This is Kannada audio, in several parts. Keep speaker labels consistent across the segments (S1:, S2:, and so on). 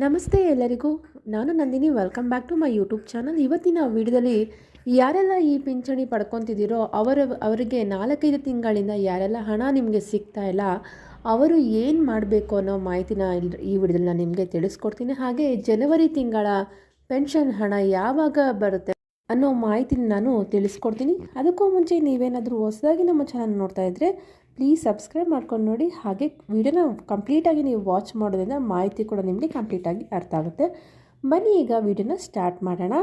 S1: ನಮಸ್ತೆ ಎಲ್ಲರಿಗೂ. ನಾನು Nandini. Welcome back to my YouTube channel. ಇವತ್ತಿನ ವಿಡಿಯೋದಲ್ಲಿ ಯಾರೆಲ್ಲ ಈ ಪಿಂಚಣಿ ಪಡ್ಕೊತಿದ್ದೀರೋ ಅವರಿಗೆ 4-5 ತಿಂಗಳಿಂದ ಯಾರೆಲ್ಲ ಹಣ ನಿಮಗೆ ಸಿಗ್ತಾ ಇಲ್ಲ ಅವರು ಏನು ಮಾಡಬೇಕು ಅನ್ನೋ ಮಾಹಿತಿನ ಈ ವಿಡಿಯೋದಲ್ಲಿ ನಾನು ನಿಮಗೆ ತಿಳಿಸ್ಕೊಡ್ತೀನಿ. ಹಾಗೆ ಜನವರಿ ತಿಂಗಳ ಪೆನ್ಷನ್ ಹಣ ಯಾವಾಗ ಬರುತ್ತೆ ಅನ್ನೋ ಮಾಹಿತಿನ ನಾನು ತಿಳಿಸ್ಕೊಡ್ತೀನಿ. ಅದಕ್ಕೂ ಮುಂಚೆ ನೀವೇನಾದರೂ ಹೊಸದಾಗಿ ನಮ್ಮ ಚಾನಲ್ ನೋಡ್ತಾ ಇದ್ದರೆ ಪ್ಲೀಸ್ ಸಬ್ಸ್ಕ್ರೈಬ್ ಮಾಡ್ಕೊಂಡು ನೋಡಿ. ಹಾಗೆ ವಿಡಿಯೋನ ಕಂಪ್ಲೀಟಾಗಿ ನೀವು ವಾಚ್ ಮಾಡೋದ್ರಿಂದ ಮಾಹಿತಿ ಕೂಡ ನಿಮಗೆ ಕಂಪ್ಲೀಟಾಗಿ ಅರ್ಥ ಆಗುತ್ತೆ. ಬನ್ನಿ ಈಗ ವಿಡಿಯೋನ ಸ್ಟಾರ್ಟ್ ಮಾಡೋಣ.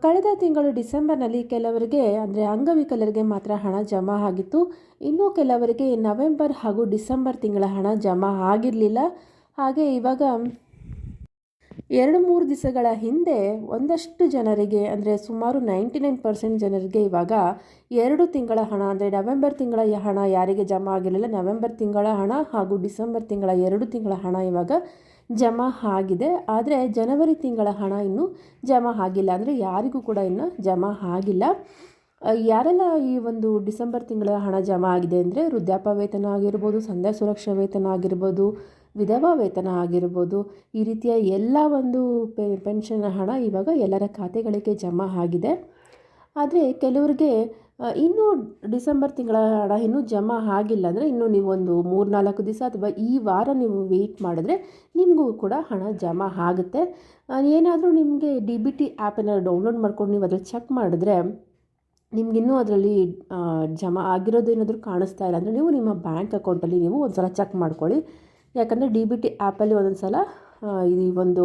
S1: ಕಳೆದ ತಿಂಗಳು ಡಿಸೆಂಬರ್ನಲ್ಲಿ ಕೆಲವರಿಗೆ ಅಂದರೆ ಅಂಗವಿಕಲರಿಗೆ ಮಾತ್ರ ಹಣ ಜಮಾ ಆಗಿತ್ತು. ಇನ್ನೂ ಕೆಲವರಿಗೆ ನವೆಂಬರ್ ಹಾಗೂ ಡಿಸೆಂಬರ್ ತಿಂಗಳ ಹಣ ಜಮಾ ಆಗಿರಲಿಲ್ಲ. ಹಾಗೆ ಇವಾಗ 2-3 ದಿವಸಗಳ ಹಿಂದೆ ಒಂದಷ್ಟು ಜನರಿಗೆ ಅಂದರೆ ಸುಮಾರು 99% ಜನರಿಗೆ ಇವಾಗ 2 ತಿಂಗಳ ಹಣ ಅಂದರೆ ನವೆಂಬರ್ ತಿಂಗಳ ಹಣ ಯಾರಿಗೆ ಜಮಾ ಆಗಿರಲಿಲ್ಲ, ನವೆಂಬರ್ ತಿಂಗಳ ಹಣ ಹಾಗೂ ಡಿಸೆಂಬರ್ ತಿಂಗಳ 2 ತಿಂಗಳ ಹಣ ಇವಾಗ ಜಮಾ ಆಗಿದೆ. ಆದರೆ ಜನವರಿ ತಿಂಗಳ ಹಣ ಇನ್ನೂ ಜಮಾ ಆಗಿಲ್ಲ, ಅಂದರೆ ಯಾರಿಗೂ ಕೂಡ ಇನ್ನೂ ಜಮಾ ಆಗಿಲ್ಲ. ಯಾರೆಲ್ಲ ಈ ಒಂದು ಡಿಸೆಂಬರ್ ತಿಂಗಳ ಹಣ ಜಮಾ ಆಗಿದೆ ಅಂದರೆ ವೃದ್ಧಾಪ್ಯ ವೇತನ ಆಗಿರ್ಬೋದು, ಸಂಧ್ಯಾ ಸುರಕ್ಷಾ ವೇತನ ಆಗಿರ್ಬೋದು, ವಿಧವಾ ವೇತನ ಆಗಿರ್ಬೋದು, ಈ ರೀತಿಯ ಎಲ್ಲ ಒಂದು ಪೆನ್ಷನ್ ಹಣ ಇವಾಗ ಎಲ್ಲರ ಖಾತೆಗಳಿಗೆ ಜಮಾ ಆಗಿದೆ. ಆದರೆ ಕೆಲವರಿಗೆ ಇನ್ನೂ ಡಿಸೆಂಬರ್ ತಿಂಗಳ ಹಣ ಇನ್ನೂ ಜಮಾ ಆಗಿಲ್ಲ ಅಂದರೆ ಇನ್ನೂ ನೀವು ಒಂದು 3-4 ದಿವಸ ಅಥವಾ ಈ ವಾರ ನೀವು ವೆಯ್ಟ್ ಮಾಡಿದ್ರೆ ನಿಮಗೂ ಕೂಡ ಹಣ ಜಮಾ ಆಗುತ್ತೆ. ಏನಾದರೂ ನಿಮಗೆ DBT ಆ್ಯಪನ್ನು ಡೌನ್ಲೋಡ್ ಮಾಡ್ಕೊಂಡು ನೀವು ಅದ್ರಲ್ಲಿ ಚೆಕ್ ಮಾಡಿದ್ರೆ ನಿಮಗಿನ್ನೂ ಅದರಲ್ಲಿ ಜಮಾ ಆಗಿರೋದು ಏನಾದರೂ ಕಾಣಿಸ್ತಾ ಇಲ್ಲ ಅಂದರೆ ನೀವು ನಿಮ್ಮ ಬ್ಯಾಂಕ್ ಅಕೌಂಟಲ್ಲಿ ನೀವು ಒಂದು ಸಲ ಚೆಕ್ ಮಾಡ್ಕೊಳ್ಳಿ. ಯಾಕಂದರೆ DBT ಆ್ಯಪಲ್ಲಿ ಒಂದೊಂದು ಸಲ ಈ ಒಂದು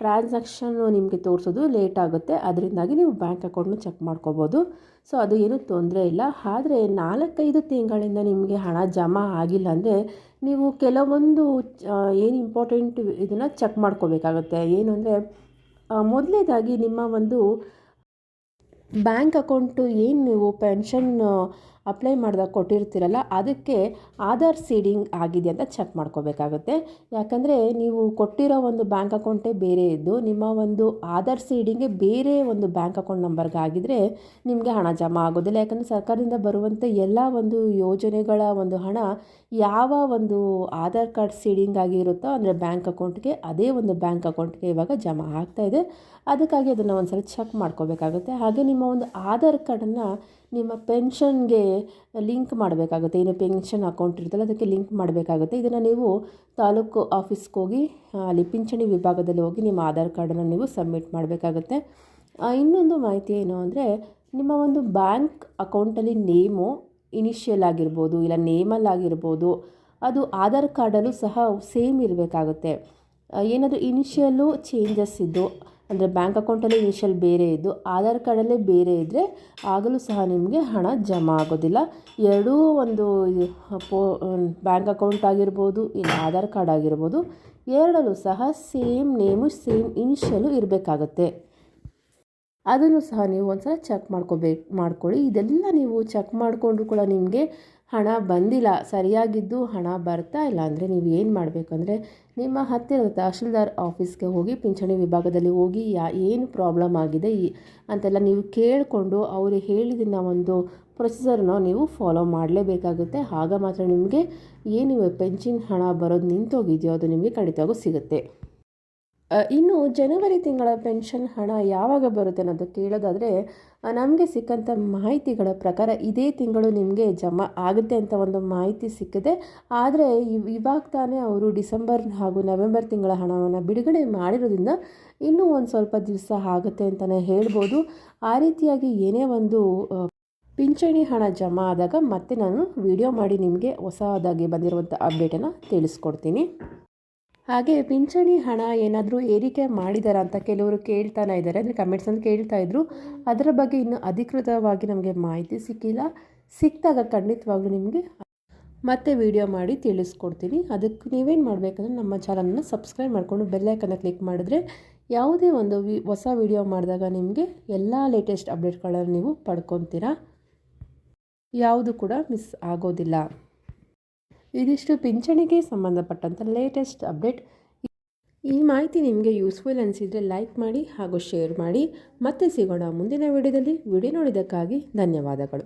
S1: ಟ್ರಾನ್ಸಾಕ್ಷನ್ನು ನಿಮಗೆ ತೋರಿಸೋದು ಲೇಟ್ ಆಗುತ್ತೆ. ಅದರಿಂದಾಗಿ ನೀವು ಬ್ಯಾಂಕ್ ಅಕೌಂಟ್ನ ಚೆಕ್ ಮಾಡ್ಕೋಬೋದು. ಸೊ ಅದು ಏನೂ ತೊಂದರೆ ಇಲ್ಲ. ಆದರೆ 4-5 ತಿಂಗಳಿಂದ ನಿಮಗೆ ಹಣ ಜಮಾ ಆಗಿಲ್ಲ ಅಂದರೆ ನೀವು ಕೆಲವೊಂದು ಏನು ಇಂಪಾರ್ಟೆಂಟ್ ಇದನ್ನು ಚೆಕ್ ಮಾಡ್ಕೋಬೇಕಾಗುತ್ತೆ. ಏನು ಅಂದರೆ ಮೊದಲನೇದಾಗಿ ನಿಮ್ಮ ಒಂದು ಬ್ಯಾಂಕ್ ಅಕೌಂಟು ಏನು ನೀವು ಪೆನ್ಷನ್ ಅಪ್ಲೈ ಮಾಡಿದಾಗ ಕೊಟ್ಟಿರ್ತೀರಲ್ಲ ಅದಕ್ಕೆ ಆಧಾರ್ ಸೀಡಿಂಗ್ ಆಗಿದೆ ಅಂತ ಚೆಕ್ ಮಾಡ್ಕೋಬೇಕಾಗುತ್ತೆ. ಯಾಕಂದರೆ ನೀವು ಕೊಟ್ಟಿರೋ ಒಂದು ಬ್ಯಾಂಕ್ ಅಕೌಂಟೇ ಬೇರೆ ಇದ್ದು ನಿಮ್ಮ ಒಂದು ಆಧಾರ್ ಸೀಡಿಂಗ್ಗೆ ಬೇರೆ ಒಂದು ಬ್ಯಾಂಕ್ ಅಕೌಂಟ್ ನಂಬರ್ಗೆ ಆಗಿದ್ದರೆ ನಿಮಗೆ ಹಣ ಜಮಾ ಆಗೋದಿಲ್ಲ. ಯಾಕಂದರೆ ಸರ್ಕಾರದಿಂದ ಬರುವಂಥ ಎಲ್ಲ ಒಂದು ಯೋಜನೆಗಳ ಒಂದು ಹಣ ಯಾವ ಒಂದು ಆಧಾರ್ ಕಾರ್ಡ್ ಸೀಡಿಂಗ್ ಆಗಿರುತ್ತೋ ಅಂದರೆ ಬ್ಯಾಂಕ್ ಅಕೌಂಟ್ಗೆ ಅದೇ ಒಂದು ಬ್ಯಾಂಕ್ ಅಕೌಂಟ್ಗೆ ಇವಾಗ ಜಮಾ ಆಗ್ತಾಯಿದೆ. ಅದಕ್ಕಾಗಿ ಅದನ್ನು ಒಂದು ಸಲ ಚೆಕ್ ಮಾಡ್ಕೋಬೇಕಾಗುತ್ತೆ. ಹಾಗೆ ನಿಮ್ಮ ಒಂದು ಆಧಾರ್ ಕಾರ್ಡನ್ನು ನಿಮ್ಮ ಪೆನ್ಷನ್ಗೆ ಲಿಂಕ್ ಮಾಡಬೇಕಾಗುತ್ತೆ. ಏನು ಪೆನ್ಷನ್ ಅಕೌಂಟ್ ಇರುತ್ತಲ್ಲ ಅದಕ್ಕೆ ಲಿಂಕ್ ಮಾಡಬೇಕಾಗುತ್ತೆ. ಇದನ್ನು ನೀವು ತಾಲೂಕು ಆಫೀಸ್ಗೆ ಹೋಗಿ ಅಲ್ಲಿ ಪಿಂಚಣಿ ವಿಭಾಗದಲ್ಲಿ ಹೋಗಿ ನಿಮ್ಮ ಆಧಾರ್ ಕಾರ್ಡನ್ನು ನೀವು ಸಬ್ಮಿಟ್ ಮಾಡಬೇಕಾಗುತ್ತೆ. ಇನ್ನೊಂದು ಮಾಹಿತಿ ಏನು ಅಂದರೆ ನಿಮ್ಮ ಒಂದು ಬ್ಯಾಂಕ್ ಅಕೌಂಟಲ್ಲಿ ನೇಮು ಇನಿಷಿಯಲ್ ಆಗಿರ್ಬೋದು ಇಲ್ಲ ನೇಮಲ್ಲಾಗಿರ್ಬೋದು, ಅದು ಆಧಾರ್ ಕಾರ್ಡಲ್ಲೂ ಸಹ ಸೇಮ್ ಇರಬೇಕಾಗುತ್ತೆ. ಏನಾದರೂ ಇನಿಷಿಯಲ್ಲು ಚೇಂಜಸ್ ಇದ್ದು ಅಂದರೆ ಬ್ಯಾಂಕ್ ಅಕೌಂಟಲ್ಲಿ ಇನಿಷಿಯಲ್ ಬೇರೆ ಇದ್ದು ಆಧಾರ್ ಕಾರ್ಡಲ್ಲೇ ಬೇರೆ ಇದ್ದರೆ ಆಗಲೂ ಸಹ ನಿಮಗೆ ಹಣ ಜಮಾ ಆಗೋದಿಲ್ಲ. ಎರಡೂ ಒಂದು ಬ್ಯಾಂಕ್ ಅಕೌಂಟ್ ಆಗಿರ್ಬೋದು ಇಲ್ಲ ಆಧಾರ್ ಕಾರ್ಡ್ ಆಗಿರ್ಬೋದು, ಎರಡಲ್ಲೂ ಸಹ ಸೇಮ್ ನೇಮು ಸೇಮ್ ಇನಿಷಿಯಲು ಇರಬೇಕಾಗತ್ತೆ. ಅದನ್ನು ಸಹ ನೀವು ಒಂದು ಸಲ ಚೆಕ್ ಮಾಡ್ಕೊಳ್ಳಿ. ಇದೆಲ್ಲ ನೀವು ಚೆಕ್ ಮಾಡಿಕೊಂಡ್ರು ಕೂಡ ನಿಮಗೆ ಹಣ ಬಂದಿಲ್ಲ, ಸರಿಯಾಗಿದ್ದು ಹಣ ಬರ್ತಾ ಇಲ್ಲ ಅಂದರೆ ನೀವು ಏನು ಮಾಡಬೇಕು ಅಂದರೆ ನಿಮ್ಮ ಹತ್ತಿರದ ತಹಶೀಲ್ದಾರ್ ಆಫೀಸ್ಗೆ ಹೋಗಿ ಪಿಂಚಣಿ ವಿಭಾಗದಲ್ಲಿ ಹೋಗಿ ಏನು ಪ್ರಾಬ್ಲಮ್ ಆಗಿದೆ ಅಂತೆಲ್ಲ ನೀವು ಕೇಳಿಕೊಂಡು ಅವರು ಹೇಳಿದ ಒಂದು ಪ್ರೊಸೀಜರ್ನ ನೀವು ಫಾಲೋ ಮಾಡಲೇಬೇಕಾಗುತ್ತೆ. ಆಗ ಮಾತ್ರ ನಿಮಗೆ ಏನು ಪೆನ್ಷನ್ ಹಣ ಬರೋದು ನಿಂತೋಗಿದೆಯೋ ಅದು ನಿಮಗೆ ಖಂಡಿತವಾಗೂ ಸಿಗುತ್ತೆ. ಇನ್ನು ಜನವರಿ ತಿಂಗಳ ಪೆನ್ಷನ್ ಹಣ ಯಾವಾಗ ಬರುತ್ತೆ ಅನ್ನೋದು ಕೇಳೋದಾದರೆ ನಮಗೆ ಸಿಕ್ಕಂಥ ಮಾಹಿತಿಗಳ ಪ್ರಕಾರ ಇದೇ ತಿಂಗಳು ನಿಮಗೆ ಜಮಾ ಆಗುತ್ತೆ ಅಂತ ಒಂದು ಮಾಹಿತಿ ಸಿಕ್ಕಿದೆ. ಆದರೆ ಇವಾಗ ತಾನೇ ಅವರು ಡಿಸೆಂಬರ್ ಹಾಗೂ ನವೆಂಬರ್ ತಿಂಗಳ ಹಣವನ್ನು ಬಿಡುಗಡೆ ಮಾಡಿರೋದ್ರಿಂದ ಇನ್ನೂ ಒಂದು ಸ್ವಲ್ಪ ದಿವಸ ಆಗುತ್ತೆ ಅಂತಲೇ ಹೇಳ್ಬೋದು. ಆ ರೀತಿಯಾಗಿ ಏನೇ ಒಂದು ಪಿಂಚಣಿ ಹಣ ಜಮಾ ಆದಾಗ ಮತ್ತೆ ನಾನು ವಿಡಿಯೋ ಮಾಡಿ ನಿಮಗೆ ಹೊಸದಾಗಿ ಬಂದಿರುವಂಥ ಅಪ್ಡೇಟನ್ನು ತಿಳಿಸ್ಕೊಡ್ತೀನಿ. ಹಾಗೆ ಪಿಂಚಣಿ ಹಣ ಏನಾದರೂ ಏರಿಕೆ ಮಾಡಿದಾರಾ ಅಂತ ಕೆಲವರು ಕೇಳ್ತಾನೆ ಇದ್ದಾರೆ, ಅಂದರೆ ಕಮೆಂಟ್ಸಲ್ಲಿ ಕೇಳ್ತಾಯಿದ್ರು. ಅದರ ಬಗ್ಗೆ ಇನ್ನೂ ಅಧಿಕೃತವಾಗಿ ನಮಗೆ ಮಾಹಿತಿ ಸಿಕ್ಕಿಲ್ಲ. ಸಿಕ್ಕಿದಾಗ ಖಂಡಿತವಾಗ್ಲೂ ನಿಮಗೆ ಮತ್ತೆ ವಿಡಿಯೋ ಮಾಡಿ ತಿಳಿಸ್ಕೊಡ್ತೀನಿ. ಅದಕ್ಕೆ ನೀವೇನು ಮಾಡಬೇಕಂದ್ರೆ ನಮ್ಮ ಚಾನಲನ್ನು ಸಬ್ಸ್ಕ್ರೈಬ್ ಮಾಡಿಕೊಂಡು ಬೆಲ್ಲೈಕನ್ನು ಕ್ಲಿಕ್ ಮಾಡಿದ್ರೆ ಯಾವುದೇ ಒಂದು ಹೊಸ ವಿಡಿಯೋ ಮಾಡಿದಾಗ ನಿಮಗೆ ಎಲ್ಲ ಲೇಟೆಸ್ಟ್ ಅಪ್ಡೇಟ್ಗಳನ್ನು ನೀವು ಪಡ್ಕೊತೀರಾ, ಯಾವುದು ಕೂಡ ಮಿಸ್ ಆಗೋದಿಲ್ಲ. ಇದಿಷ್ಟು ಪಿಂಚಣಿಗೆ ಸಂಬಂಧಪಟ್ಟಂಥ ಲೇಟೆಸ್ಟ್ ಅಪ್ಡೇಟ್. ಈ ಮಾಹಿತಿ ನಿಮಗೆ ಯೂಸ್ಫುಲ್ ಅನಿಸಿದರೆ ಲೈಕ್ ಮಾಡಿ ಹಾಗೂ ಶೇರ್ ಮಾಡಿ. ಮತ್ತೆ ಸಿಗೋಣ ಮುಂದಿನ ವಿಡಿಯೋದಲ್ಲಿ. ವಿಡಿಯೋ ನೋಡಿದ್ದಕ್ಕಾಗಿ ಧನ್ಯವಾದಗಳು.